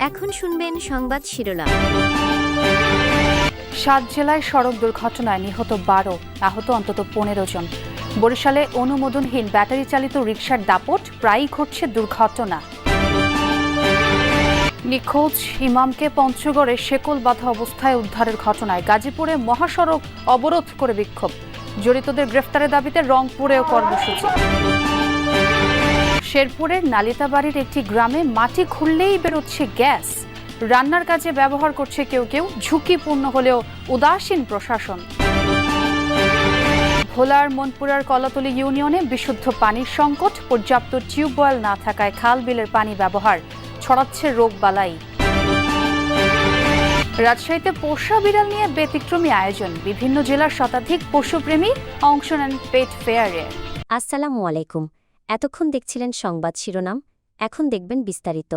এখন শুনবেন সংবাদ শিরোনাম। ৭ জেলায় সড়ক দুর্ঘটনায় নিহত ১২, আহত অন্তত ১৫ জন। বরিশালে অনুমোদনহীন ব্যাটারি চালিত রিকশার দাপট, প্রায়ই ঘটছে দুর্ঘটনা। নিখোঁজ ইমামকে পঞ্চগড়ে শেকল বাঁধা অবস্থায় উদ্ধারের ঘটনায় গাজীপুরে মহাসড়ক অবরোধ করে বিক্ষোভ। জড়িতদের গ্রেফতারের দাবিতে রংপুরেও কর্মসূচি। শেরপুরের নালিতাবাড়ির একটি গ্রামে মাটি খুললেই বেরোচ্ছে গ্যাস। রান্নার কাজে ব্যবহার করছে কেউ কেউ, ঝুঁকিপূর্ণ হলেও উদাসীন প্রশাসন। ভোলার মনপুরার কলাতলী ইউনিয়নে বিশুদ্ধ পানির সংকট, পর্যাপ্ত টিউবওয়েল না থাকায় খাল বিলের পানি ব্যবহার, ছড়াচ্ছে রোগবালাই। রাজশাহীতে পোষা বিড়াল নিয়ে ব্যতিক্রমী আয়োজন, বিভিন্ন জেলার শতাধিক পশুপ্রেমী অংশ নেন পেট ফেয়ারে। আসসালামু আলাইকুম। এতক্ষণ দেখছিলেন সংবাদ শিরোনাম, এখন দেখবেন বিস্তারিত।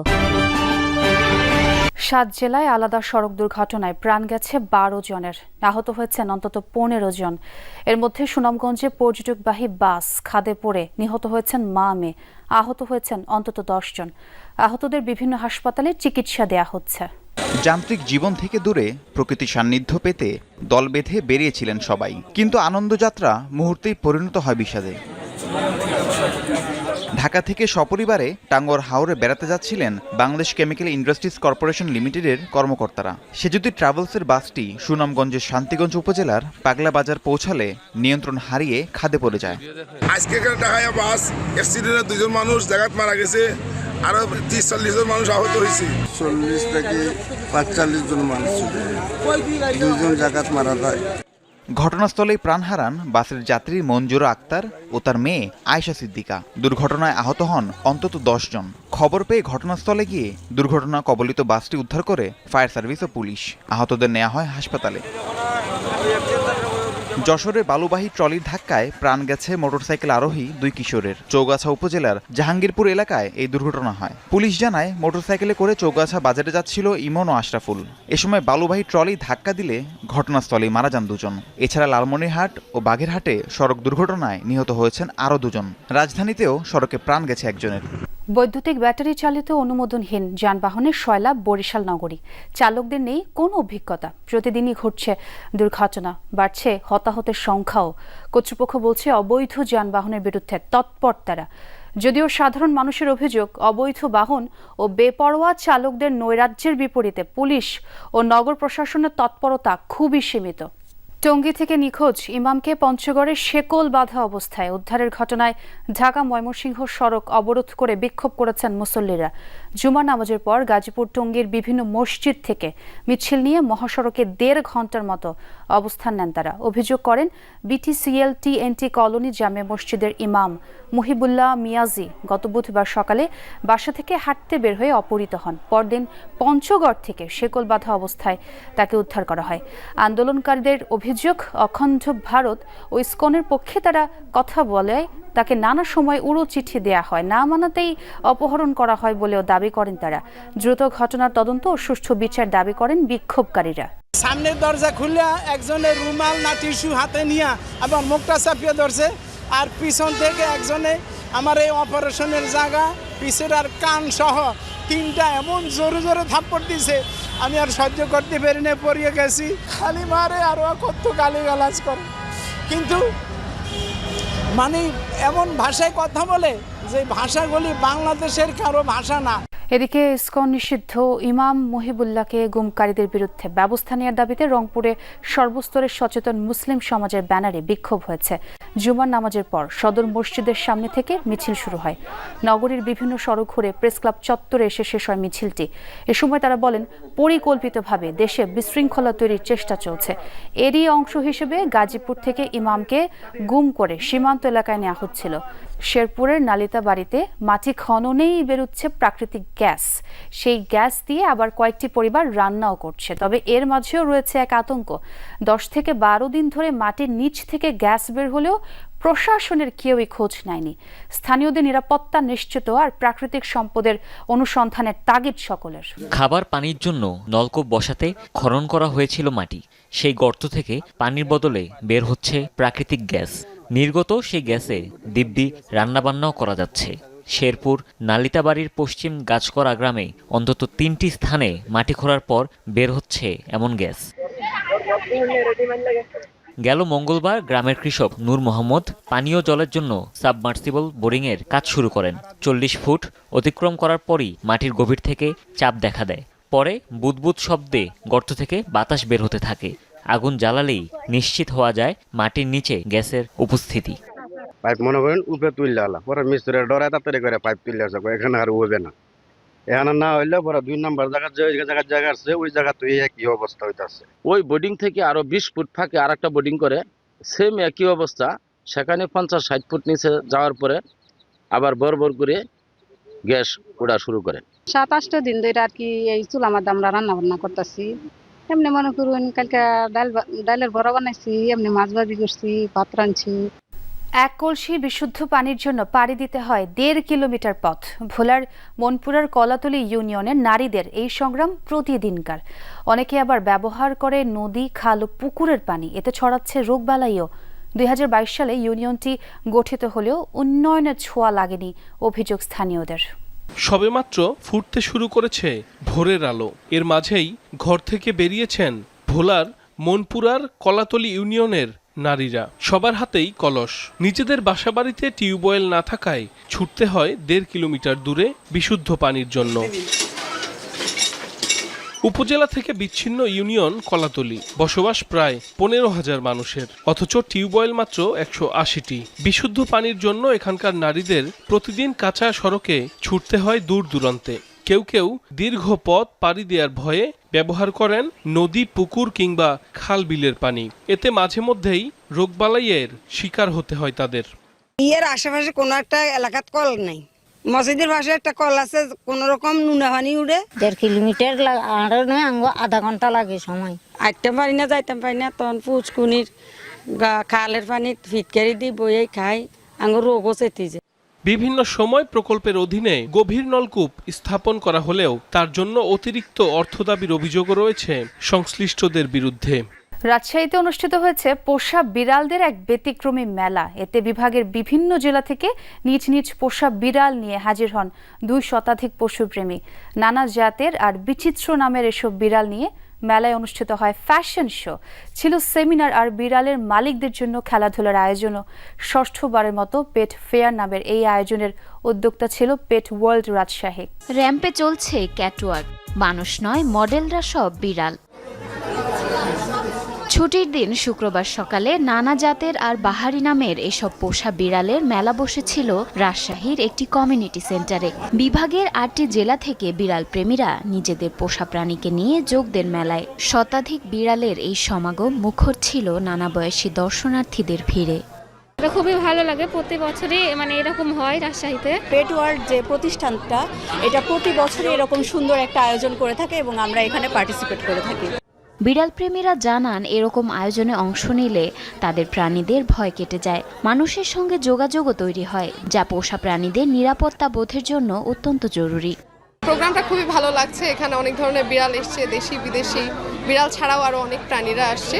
৭ জেলায় আলাদা সড়ক দুর্ঘটনায় প্রাণ গেছে ১২ জনের, আহত হয়েছেন অন্তত ১৫ জন। এর মধ্যে সুনামগঞ্জে পর্যটকবাহী বাস খাদে পড়ে নিহত হয়েছেন মা মেয়ে, আহত হয়েছেন অন্তত ১০ জন। আহতদের বিভিন্ন হাসপাতালে চিকিৎসা দেয়া হচ্ছে। যান্ত্রিক জীবন থেকে দূরে প্রকৃতির সান্নিধ্য পেতে দল বেঁধে বেরিয়েছিলেন সবাই, কিন্তু আনন্দযাত্রা মুহূর্তেই পরিণত হয় বিষাদে। ঢাকা থেকে সপরিবারে টাঙ্গর হাওরে বেড়াতে যাচ্ছিলেন বাংলাদেশ কেমিক্যাল ইন্ডাস্ট্রিজ কর্পোরেশন লিমিটেডের কর্মকর্তারা। সেজুতি ট্রাভেলসের বাসটি সুনামগঞ্জের শান্তিগঞ্জ উপজেলার পাগলা বাজার পৌঁছালে নিয়ন্ত্রণ হারিয়ে খাদে পড়ে যায়। আজকে ঢাকায় বাস অ্যাক্সিডেন্টে 2 জন মানুষ জায়গায় মারা গেছে, আরো 30-40 জন মানুষ আহত হয়েছে। 40 থেকে 45 জন মানুষ, 2 জন জায়গায় মারা যায়। ঘটনাস্থলেই প্রাণ হারান বাসের যাত্রী মঞ্জুরা আক্তার ও তার মেয়ে আয়েশা সিদ্দিকা। দুর্ঘটনায় আহত হন অন্তত 10 জন। খবর পেয়ে ঘটনাস্থলে গিয়ে দুর্ঘটনা কবলিত বাসটি উদ্ধার করে ফায়ার সার্ভিস ও পুলিশ। আহতদের নেওয়া হয় হাসপাতালে। যশোরে বালুবাহী ট্রলির ধাক্কায় প্রাণ গেছে মোটরসাইকেল আরোহী 2 কিশোরের। চৌগাছা উপজেলার জাহাঙ্গীরপুর এলাকায় এই দুর্ঘটনা হয়। পুলিশ জানায়, মোটরসাইকেলে করে চৌগাছা বাজারে যাচ্ছিল ইমন ও আশরাফুল। এ সময় বালুবাহী ট্রলি ধাক্কা দিলে ঘটনাস্থলেই মারা যান 2 জন। এছাড়া লালমনিরহাট ও বাগেরহাটে সড়ক দুর্ঘটনায় নিহত হয়েছেন আরও 2 জন। রাজধানীতেও সড়কে প্রাণ গেছে 1 জনের। বৈদ্যুতিক ব্যাটারি চালিত অনুমোদনহীন যানবাহনের সয়লাব বরিশাল নগরী। চালকদের নেই কোনো অভিজ্ঞতা, প্রতিদিনই ঘটছে দুর্ঘটনা, বাড়ছে হতাহতের সংখ্যাও। কর্তৃপক্ষ বলছে, অবৈধ যানবাহনের বিরুদ্ধে তৎপর তারা। যদিও সাধারণ মানুষের অভিযোগ, অবৈধ বাহন ও বেপরোয়া চালকদের নৈরাজ্যের বিপরীতে পুলিশ ও নগর প্রশাসনের তৎপরতা খুবই সীমিত। টঙ্গী থেকে নিখোঁজ ইমামকে পঞ্চগড়ে শেকল বাঁধা অবস্থায় উদ্ধারের ঘটনায় ঢাকা ময়মনসিংহ সড়ক অবরোধ করে বিক্ষোভ করেছেন মুসল্লিরা। জুমার নামাজের পর গাজীপুর টঙ্গীর বিভিন্ন মসজিদ থেকে মিছিল নিয়ে মহাসড়কে 1.5 ঘন্টার মতো অবস্থান নেন তারা। অভিযোগ করেন, বিটিসিএল TNT কলোনি জামে মসজিদের ইমাম মুহিবুল্লাহ মিয়াজি গত বুধবার সকালে বাসা থেকে হাঁটতে বের হয়ে অপহৃত হন। পরদিন পঞ্চগড় থেকে শেকল বাঁধা অবস্থায় তাকে উদ্ধার করা হয়। আন্দোলনকারীদের অভিযোগ, অখণ্ড ভারত ও ইসকনের পক্ষে তারা কথা বলে তাকে নানা সময় উড়ো চিঠি দেয়া হয়, না মানাতেই অপহরণ করা হয় বলেও দাবি করেন তারা। দ্রুত ঘটনার তদন্ত ও সুষ্ঠু বিচার দাবি করেন বিক্ষোভকারীরা। সামনের দরজা খুলে একজনের রুমাল না টিস্যু হাতে নিয়ে এবং মুখটা চাপিয়ে ধরছে, আর পিছন থেকে একজনে আমার এই অপারেশনের জায়গা পিছের আর কান সহ 3টা এমন জোরে জোরে থাপ্পড় দিছে, আমি আর সহ্য করতে পারি না, পড়িয়ে গেছি। খালি মারে আরও কত গালিগালাজ করে, কিন্তু মানে এমন ভাষায় কথা বলে যে ভাষাগুলি বাংলাদেশের কারো ভাষা না। এদিকে ইসকন নিষিদ্ধ ইমাম মুহিবুল্লাহকে গুমকারীদের বিরুদ্ধে ব্যবস্থা নেওয়ার দাবিতে রংপুরে সর্বস্তরের সচেতন মুসলিম সমাজের ব্যানারে বিক্ষোভ হয়েছে। জুমার নামাজের পর সদর মসজিদের সামনে থেকে মিছিল শুরু হয়। নগরীর বিভিন্ন সড়ক ঘুরে প্রেস ক্লাব চত্বরে এসে শেষ হয় মিছিলটি। এ সময় তারা বলেন, পরিকল্পিতভাবে দেশে বিশৃঙ্খলা তৈরির চেষ্টা চলছে। এরই অংশ হিসেবে গাজীপুর থেকে ইমামকে গুম করে সীমান্ত এলাকায় নেওয়া হচ্ছিল। শেরপুরের নালিতাবাড়িতে মাটি খননেই বেরোচ্ছে প্রাকৃতিক গ্যাস। সেই গ্যাস দিয়ে আবার কয়েকটি পরিবার রান্নাও করছে। তবে এর মাঝেও রয়েছে এক আতঙ্ক। 10 থেকে 12 দিন ধরে মাটির নিচ থেকে গ্যাস বের হলেও প্রশাসনের কেউই খোঁজ নেয়নি। স্থানীয়দের নিরাপত্তা নিশ্চিত আর প্রাকৃতিক সম্পদের অনুসন্ধানের তাগিদ সকলের। খাবার পানির জন্য নলকূপ বসাতে খনন করা হয়েছিল মাটি। সেই গর্ত থেকে পানির বদলে বের হচ্ছে প্রাকৃতিক গ্যাস। নির্গত সেই গ্যাসে দিব্যি রান্নাবান্নাও করা যাচ্ছে। শেরপুর নালিতাবাড়ির পশ্চিম গাছকরা গ্রামে অন্তত 3টি স্থানে মাটি খোঁড়ার পর বের হচ্ছে এমন গ্যাস। গেল মঙ্গলবার গ্রামের কৃষক নূর মোহাম্মদ পানীয় জলের জন্য সাবমার্সিবল বোরিংয়ের কাজ শুরু করেন। 40 ফুট অতিক্রম করার পরই মাটির গভীর থেকে চাপ দেখা দেয়। পরে বুদবুদ শব্দে গর্ত থেকে বাতাস বের হতে থাকে। আগুন জ্বালালেই নিশ্চিত হওয়া যায় মাটির নিচে গ্যাসের উপস্থিতি। পাইপ মনে করেন উপরে তুললে আলা পরে মিস্ত্রির ডরায় তাড়াতাড়ি করে পাইপ তুললে আসে এখানে আর হবে না। এখানে না হইলে পরে 2 নম্বর জায়গা আছে ওই জায়গা তো একই অবস্থা হইতেছে। ওই বোর্ডিং থেকে আরো 20 ফুট ফাঁকে আর একটা বোর্ডিং করে সেম একই অবস্থা। সেখানে 50-60 ফুট নিচে যাওয়ার পরে আবার বড় করে গ্যাস ওড়া শুরু করে। 7-8 দিন ধরে আর কি এই চুলার মধ্যে আমরা রান্না বান্না করতেছি। এমনি মনে করুন কালকে ডালের বড়া বানাইছি, এমনি মাছ ভাজি করছি, ভাত রাঁধছি। এক কলসি বিশুদ্ধ পানির জন্য পাড়ি দিতে হয় 1.5 কিলোমিটার পথ। ভোলার মনপুরার কলাতলী ইউনিয়নের নারীদের এই সংগ্রাম প্রতিদিনকার। অনেকে আবার ব্যবহার করে নদী, খাল ও পুকুরের পানি, এতে ছড়াচ্ছে রোগবালাইও। 2022 সালে ইউনিয়নটি গঠিত হলেও উন্নয়নের ছোঁয়া লাগেনি অভিযোগ স্থানীয়দের। সবেমাত্র ফুটতে শুরু করেছে ভোরের আলো। এর মাঝেই ঘর থেকে বেরিয়েছেন ভোলার মনপুরার কলাতলী ইউনিয়নের নারীরা। সবার হাতেই কলস। নিজেদের বাসাবাড়িতে টিউবওয়েল না থাকায় ছুটতে হয় 1.5 কিলোমিটার দূরে বিশুদ্ধ পানির জন্য। উপজেলা থেকে বিচ্ছিন্ন ইউনিয়ন কলাতলী, বসবাস প্রায় 15,000 মানুষের, অথচ টিউবওয়েল মাত্র 180টি। বিশুদ্ধ পানির জন্য এখানকার নারীদের প্রতিদিন কাঁচা সড়কে ছুটতে হয় দূর দূরান্তে। কেউ কেউ দীর্ঘ পথ পাড়ি দেওয়ার ভয়ে ব্যবহার করেন নদী, পুকুর কিংবা খাল বিলের পানি। এতে মাঝে মধ্যেই রোগবালাইয়ের শিকার হতে হয় তাদের। এর আশেপাশে কোনো একটা এলাকাত কল নাই। মসজিদের পাশে একটা কল আছে, কোন রকম নুনা পানি উঠে 1.5 কিলোমিটার আর নয় আধা ঘন্টা লাগে সময়। আইতাম পারি না, যাইতাম পারি না। তখন পুচকুনির খালের পানি ফিটকারি দিয়ে বইয়ে খাই, আঙ্গুর রোগও চেতে যায়। বিভিন্ন সময় প্রকল্পের অধীনে গভীর নলকূপ স্থাপন করা হলেও তার জন্য অতিরিক্ত অর্থ দাবির অভিযোগও রয়েছে সংশ্লিষ্টদের বিরুদ্ধে। রাজশাহীতে অনুষ্ঠিত হয়েছে পোষা বিড়ালদের এক ব্যতিক্রমী মেলা। এতে বিভাগের বিভিন্ন জেলা থেকে নিজ নিজ পোষা বিড়াল নিয়ে হাজির হন 2 শতাধিক পশুপ্রেমী। নানা জাতের আর বিচিত্র নামের এসব বিড়াল নিয়ে মেলায় অনুষ্ঠিত হয় ফ্যাশন শো, ছিল সেমিনার আর বিড়ালের মালিকদের জন্য খেলাধুলার আয়োজনও। 6ঠবারের মতো পেট ফেয়ার নামের এই আয়োজনের উদ্যোক্তা ছিল পেট ওয়ার্ল্ড রাজশাহী। র্যাম্পে চলছে ক্যাটওয়াক, মানুষ নয় মডেলরা সব বিড়াল। ছুটির দিন শুক্রবার সকালে নানা জাতের আর বাহারি নামের এসব পোষা বিড়ালের মেলা বসেছিল রাজশাহীর একটি কমিউনিটি সেন্টারে। বিভাগের 8টি জেলা থেকে বিড়াল প্রেমীরা নিজেদের পোষা প্রাণীকে নিয়ে যোগ দেন মেলায়। শতাধিক বিড়ালের এই সমাগম মুখর ছিল নানা বয়সী দর্শনার্থীদের ভিড়ে। খুবই ভালো লাগে, প্রতি বছরই এরকম হয় রাজশাহীতে। পেট ওয়ার্ল্ড যে প্রতিষ্ঠানটা, এটা প্রতি বছরই এরকম সুন্দর একটা আয়োজন করে থাকে এবং আমরা এখানে পার্টিসিপেট করে থাকি। বিড়াল প্রেমীরা জানান, এরকম আয়োজনে অংশ নিলে তাদের প্রাণীদের ভয় কেটে যায়, মানুষের সঙ্গে যোগাযোগও তৈরি হয়, যা পোষা প্রাণীদের নিরাপত্তা বোধের জন্য অত্যন্ত জরুরি। প্রোগ্রামটা খুবই ভালো লাগছে। এখানে অনেক ধরনের বিড়াল এসছে, দেশি বিদেশি বিড়াল ছাড়াও আরো অনেক প্রাণীরা আসছে।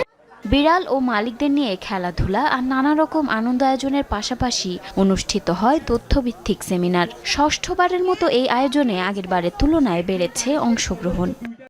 বিড়াল ও মালিকদের নিয়ে খেলাধুলা আর নানা রকম আনন্দ আয়োজনের পাশাপাশি অনুষ্ঠিত হয় তথ্যভিত্তিক সেমিনার। 6ঠবারের মতো এই আয়োজনে আগের বারের তুলনায় বেড়েছে অংশগ্রহণ।